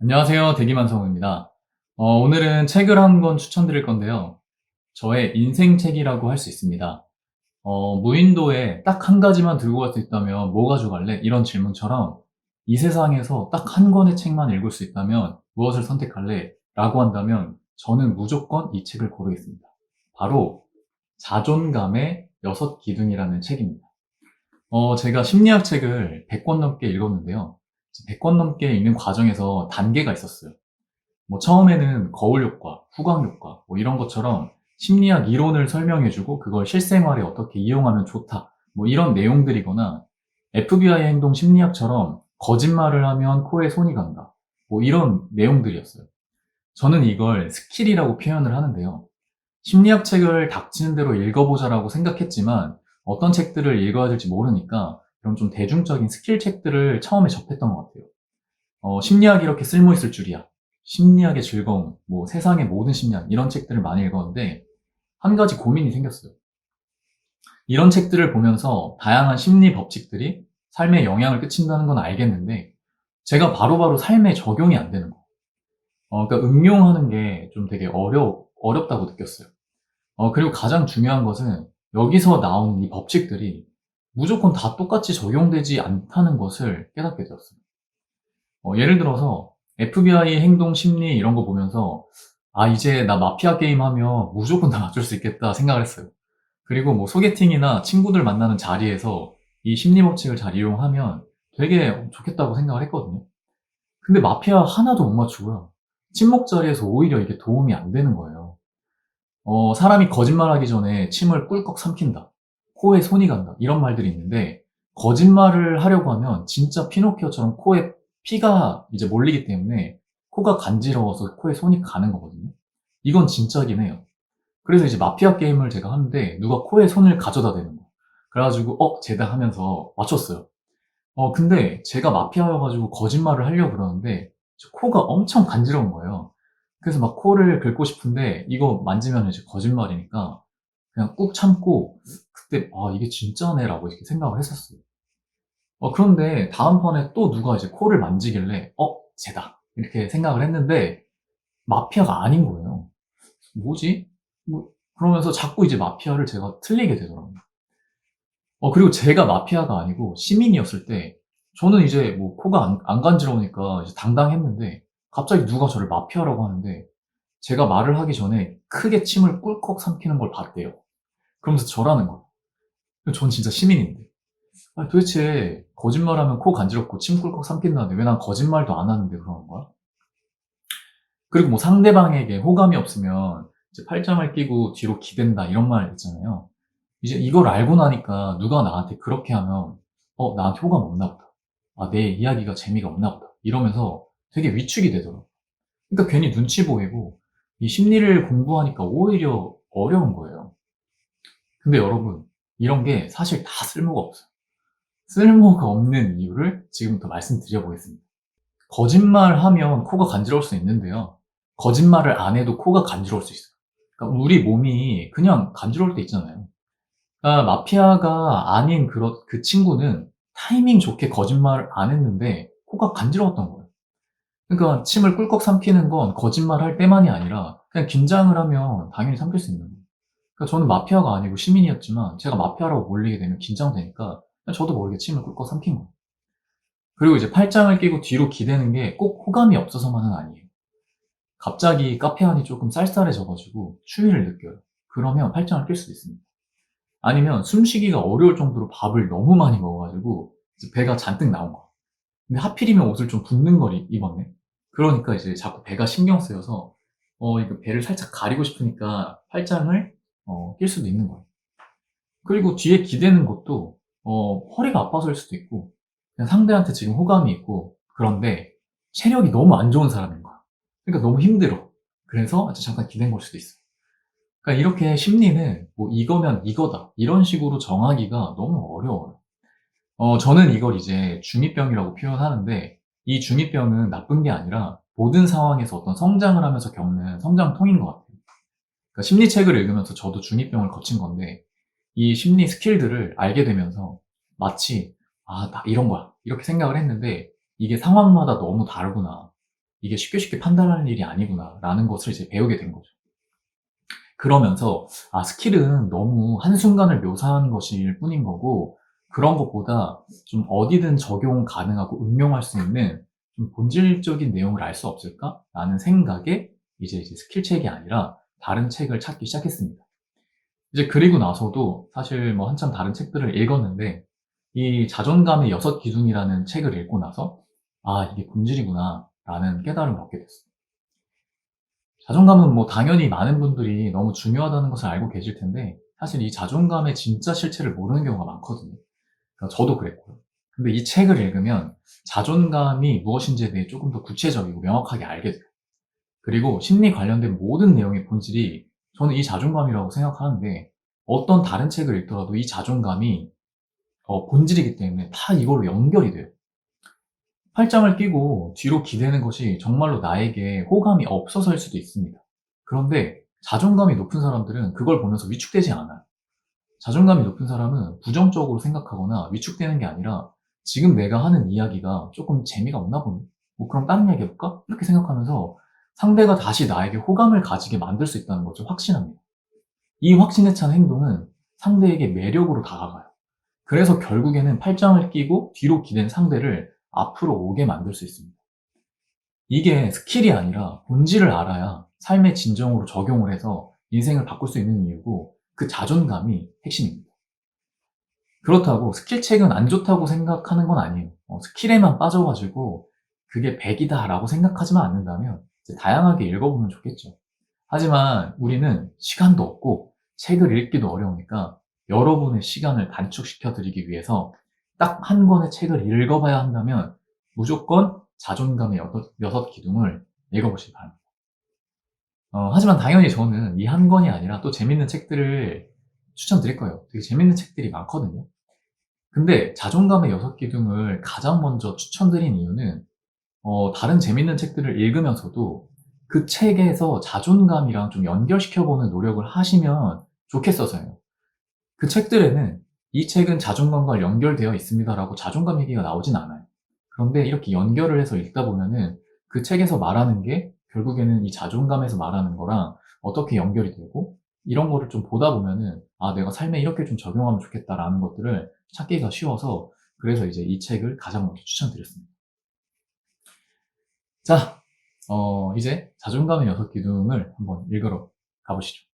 안녕하세요. 대기만성우입니다. 오늘은 책을 한 권 추천드릴 건데요. 저의 인생 책이라고 할 수 있습니다. 무인도에 딱 한 가지만 들고 갈 수 있다면 뭐 가져갈래? 이런 질문처럼 이 세상에서 딱 한 권의 책만 읽을 수 있다면 무엇을 선택할래? 라고 한다면 저는 무조건 이 책을 고르겠습니다. 바로 자존감의 6기둥이라는 책입니다. 제가 심리학 책을 100권 넘게 읽었는데요. 100권 넘게 읽는 과정에서 단계가 있었어요. 뭐 처음에는 거울 효과, 후광 효과 뭐 이런 것처럼 심리학 이론을 설명해주고 그걸 실생활에 어떻게 이용하면 좋다 뭐 이런 내용들이거나 FBI 행동 심리학처럼 거짓말을 하면 코에 손이 간다 뭐 이런 내용들이었어요. 저는 이걸 스킬이라고 표현을 하는데요. 심리학 책을 닥치는 대로 읽어보자라고 생각했지만 어떤 책들을 읽어야 될지 모르니까 그런 좀 대중적인 스킬 책들을 처음에 접했던 것 같아요. 심리학이 이렇게 쓸모있을 줄이야. 심리학의 즐거움, 뭐 세상의 모든 심리학 이런 책들을 많이 읽었는데 한 가지 고민이 생겼어요. 이런 책들을 보면서 다양한 심리 법칙들이 삶에 영향을 끼친다는 건 알겠는데 제가 바로바로 삶에 적용이 안 되는 거예요. 그러니까 응용하는 게 좀 되게 어렵다고 느꼈어요. 그리고 가장 중요한 것은 여기서 나오는 이 법칙들이 무조건 다 똑같이 적용되지 않다는 것을 깨닫게 되었어요. 예를 들어서 FBI 행동 심리 이런 거 보면서 아, 이제 나 마피아 게임 하면 무조건 다 맞출 수 있겠다 생각을 했어요. 그리고 뭐 소개팅이나 친구들 만나는 자리에서 이 심리 법칙을 잘 이용하면 되게 좋겠다고 생각을 했거든요. 근데 마피아 하나도 못 맞추고요. 친목 자리에서 오히려 이게 도움이 안 되는 거예요. 사람이 거짓말하기 전에 침을 꿀꺽 삼킨다. 코에 손이 간다. 이런 말들이 있는데 거짓말을 하려고 하면 진짜 피노키오처럼 코에 피가 이제 몰리기 때문에 코가 간지러워서 코에 손이 가는 거거든요. 이건 진짜긴 해요. 그래서 이제 마피아 게임을 제가 하는데 누가 코에 손을 가져다 대는 거. 그래가지고 쟤다 하면서 맞췄어요. 근데 제가 마피아여가지고 거짓말을 하려고 그러는데 코가 엄청 간지러운 거예요. 그래서 막 코를 긁고 싶은데 이거 만지면 이제 거짓말이니까 그냥 꾹 참고 그때 이게 진짜네라고 이렇게 생각을 했었어요. 그런데 다음 판에 또 누가 이제 코를 만지길래 쟤다 이렇게 생각을 했는데 마피아가 아닌 거예요. 뭐지? 뭐 그러면서 자꾸 이제 마피아를 제가 틀리게 되더라고요. 그리고 제가 마피아가 아니고 시민이었을 때 저는 이제 뭐 코가 안 간지러우니까 이제 당당했는데 갑자기 누가 저를 마피아라고 하는데 제가 말을 하기 전에 크게 침을 꿀꺽 삼키는 걸 봤대요. 그러면서 저라는 거예요. 전 진짜 시민인데. 아니, 도대체 거짓말하면 코 간지럽고 침 꿀꺽 삼킨다는데 왜 난 거짓말도 안 하는데 그러는 거야? 그리고 뭐 상대방에게 호감이 없으면 이제 팔짱을 끼고 뒤로 기댄다 이런 말 있잖아요. 이제 이걸 알고 나니까 누가 나한테 그렇게 하면 나한테 호감 없나 보다. 아, 내 이야기가 재미가 없나 보다. 이러면서 되게 위축이 되더라고요. 그러니까 괜히 눈치 보이고 이 심리를 공부하니까 오히려 어려운 거예요. 근데 여러분, 이런 게 사실 다 쓸모가 없어요. 쓸모가 없는 이유를 지금부터 말씀드려 보겠습니다. 거짓말하면 코가 간지러울 수 있는데요. 거짓말을 안 해도 코가 간지러울 수 있어요. 그러니까 우리 몸이 그냥 간지러울 때 있잖아요. 그러니까 마피아가 아닌 그 친구는 타이밍 좋게 거짓말을 안 했는데 코가 간지러웠던 거예요. 그러니까 침을 꿀꺽 삼키는 건 거짓말할 때만이 아니라 그냥 긴장을 하면 당연히 삼킬 수 있는 거예요. 그러니까 저는 마피아가 아니고 시민이었지만 제가 마피아라고 몰리게 되면 긴장되니까 그냥 저도 모르게 침을 꿀꺽 삼킨 거예요. 그리고 이제 팔짱을 끼고 뒤로 기대는 게 꼭 호감이 없어서만은 아니에요. 갑자기 카페 안이 조금 쌀쌀해져가지고 추위를 느껴요. 그러면 팔짱을 낄 수도 있습니다. 아니면 숨쉬기가 어려울 정도로 밥을 너무 많이 먹어가지고 이제 배가 잔뜩 나온 거. 근데 하필이면 옷을 좀 붓는 걸 입었네. 그러니까 이제 자꾸 배가 신경 쓰여서 이거 배를 살짝 가리고 싶으니까 팔짱을 낄 수도 있는 거예요. 그리고 뒤에 기대는 것도 허리가 아파서일 수도 있고 그냥 상대한테 지금 호감이 있고 그런데 체력이 너무 안 좋은 사람인 거야. 그러니까 너무 힘들어. 그래서 잠깐 기댄 걸 수도 있어. 그러니까 이렇게 심리는 뭐 이거면 이거다 이런 식으로 정하기가 너무 어려워요. 저는 이걸 이제 중2병이라고 표현하는데 이 중2병은 나쁜 게 아니라 모든 상황에서 어떤 성장을 하면서 겪는 성장통인 것 같아요. 그러니까 심리책을 읽으면서 저도 중2병을 거친 건데 이 심리 스킬들을 알게 되면서 마치 나 이런 거야 이렇게 생각을 했는데 이게 상황마다 너무 다르구나. 이게 쉽게 쉽게 판단하는 일이 아니구나라는 것을 이제 배우게 된 거죠. 그러면서 스킬은 너무 한순간을 묘사한 것일 뿐인 거고, 그런 것보다 좀 어디든 적용 가능하고 응용할 수 있는 좀 본질적인 내용을 알 수 없을까라는 생각에 이제 스킬 책이 아니라 다른 책을 찾기 시작했습니다. 이제 그리고 나서도 사실 뭐 한참 다른 책들을 읽었는데, 이 자존감의 6기둥이라는 책을 읽고 나서 이게 본질이구나라는 깨달음을 얻게 됐어요. 자존감은 뭐 당연히 많은 분들이 너무 중요하다는 것을 알고 계실 텐데, 사실 이 자존감의 진짜 실체를 모르는 경우가 많거든요. 그러니까 저도 그랬고요. 근데 이 책을 읽으면 자존감이 무엇인지에 대해 조금 더 구체적이고 명확하게 알게 돼요. 그리고 심리 관련된 모든 내용의 본질이 저는 이 자존감이라고 생각하는데, 어떤 다른 책을 읽더라도 이 자존감이 본질이기 때문에 다 이걸로 연결이 돼요. 팔짱을 끼고 뒤로 기대는 것이 정말로 나에게 호감이 없어서일 수도 있습니다. 그런데 자존감이 높은 사람들은 그걸 보면서 위축되지 않아요. 자존감이 높은 사람은 부정적으로 생각하거나 위축되는 게 아니라, 지금 내가 하는 이야기가 조금 재미가 없나 보네, 뭐 그럼 다른 이야기 해볼까? 이렇게 생각하면서 상대가 다시 나에게 호감을 가지게 만들 수 있다는 것을 확신합니다. 이 확신에 찬 행동은 상대에게 매력으로 다가가요. 그래서 결국에는 팔짱을 끼고 뒤로 기댄 상대를 앞으로 오게 만들 수 있습니다. 이게 스킬이 아니라 본질을 알아야 삶의 진정으로 적용을 해서 인생을 바꿀 수 있는 이유고, 그 자존감이 핵심입니다. 그렇다고 스킬책은 안 좋다고 생각하는 건 아니에요. 스킬에만 빠져가지고 그게 100이다라고 생각하지만 않는다면 이제 다양하게 읽어보면 좋겠죠. 하지만 우리는 시간도 없고 책을 읽기도 어려우니까 여러분의 시간을 단축시켜 드리기 위해서 딱 한 권의 책을 읽어봐야 한다면 무조건 자존감의 6기둥을 읽어보시기 바랍니다. 하지만 당연히 저는 이 한 권이 아니라 또 재밌는 책들을 추천드릴 거예요. 되게 재밌는 책들이 많거든요. 근데 자존감의 6기둥을 가장 먼저 추천드린 이유는, 다른 재밌는 책들을 읽으면서도 그 책에서 자존감이랑 좀 연결시켜보는 노력을 하시면 좋겠어서요. 그 책들에는 이 책은 자존감과 연결되어 있습니다라고 자존감 얘기가 나오진 않아요. 그런데 이렇게 연결을 해서 읽다 보면은 그 책에서 말하는 게 결국에는 이 자존감에서 말하는 거랑 어떻게 연결이 되고, 이런 거를 좀 보다 보면은 내가 삶에 이렇게 좀 적용하면 좋겠다라는 것들을 찾기가 쉬워서, 그래서 이제 이 책을 가장 먼저 추천드렸습니다. 자, 이제 자존감의 6기둥을 한번 읽으러 가보시죠.